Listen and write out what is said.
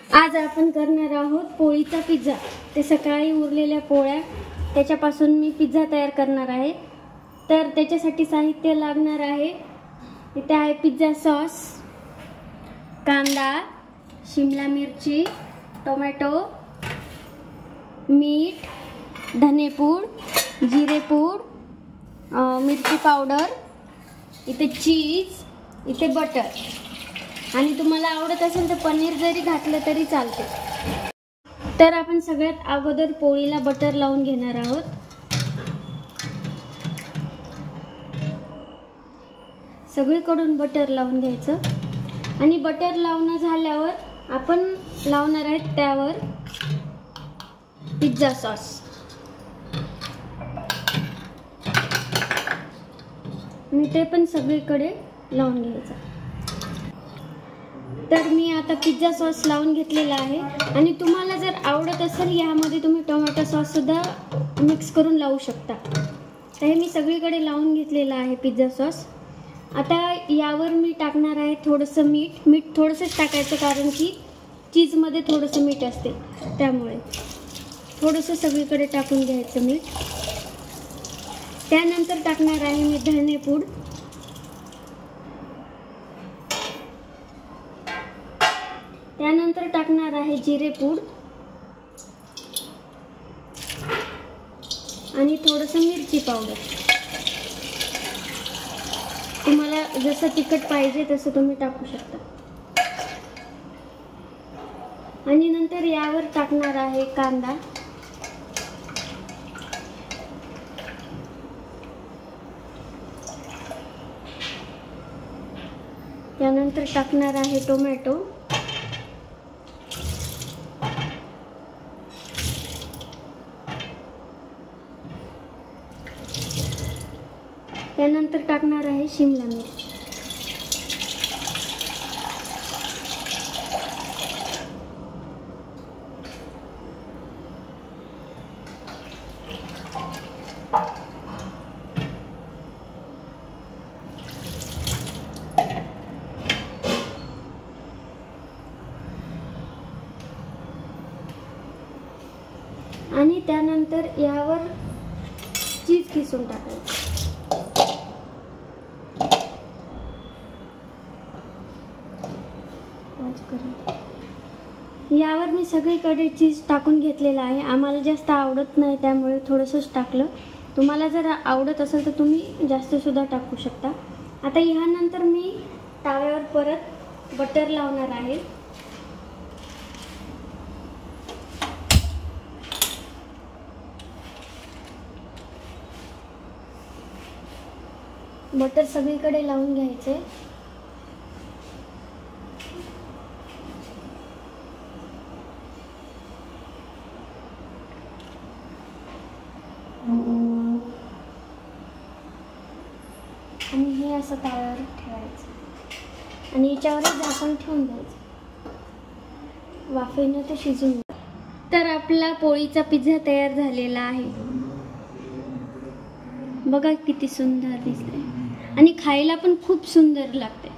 आज आपण करणार आहोत पोळीचा पिझ्झा। ते सकाळी उरलेल्या पोळ्या त्याच्यापासून मी पिझ्झा तयार करणार आहे। तर त्याच्यासाठी साहित्य लागणार आहे, इथे आहे पिझ्झा सॉस, कांदा, शिमला मिरची, टोमॅटो, मीठ, धनेपूड, जिरेपूड, मिरची पावडर, इथे चीज, इथे बटर, आणि तुम्हाला आवडत असेल तर पनीर जरी घातलं तरी चालते। तर आपण सगळ्यात अगोदर पोळीला बटर लावून घेणार आहोत। सगळीकडून बटर लावून घ्यायचं आणि बटर लावणं झाल्यावर आपण लावणार आहेत त्यावर पिझ्झा सॉस। आणि ते पण सगळीकडे लावून घ्यायचं। तर मी आता पिझ्झा सॉस लावून घेतलेला आहे आणि तुम्हाला जर आवडत असेल यामध्ये तुम्ही टोमॅटो सॉस सुद्धा मिक्स करून लावू शकता। तर हे मी सगळीकडे लावून घेतलेला आहे पिझ्झा सॉस। आता यावर मी टाकणार आहे थोडंसं मीठ। मीठ थोडंसंच टाकायचं कारण की चीजमध्ये थोडंसं मीठ असते, त्यामुळे थोडंसं सगळीकडे टाकून घ्यायचं मीठ। त्यानंतर टाकणार आहे मी धनेपूड, त्यानंतर टाकणार आहे जिरेपूड आणि थोडंसं मिरची पावडर। तुम्हाला जसं तिखट पाहिजे तसं तुम्ही टाकू शकता। आणि नंतर यावर टाकणार आहे कांदा, त्यानंतर टाकणार आहे टोमॅटो, त्यानंतर टाकणार आहे शिमला मिरची, आणि त्यानंतर यावर चीज किसून टाकायचं। यावर मी सगळीकडे चीज टाकून घेतलेला आहे। आम्हाला जास्त आवडत नाही त्यामुळे थोडंसंच टाकलं। तुम्हाला जर आवडत असेल तर तुम्ही जास्त सुद्धा टाकू शकता। आता ह्यानंतर मी तव्यावर परत बटर लावणार आहे। बटर सगळीकडे लावून घ्यायचे। आणि हे असं तव्यावर ठेवायचं आणि याच्यावरच झाकण ठेवून द्यायचं, वाफेनं ते शिजून। तर आपला पोळीचा पिझ्झा तयार झालेला आहे। बघा किती सुंदर दिसतंय आणि खायला पण खूप सुंदर लागते।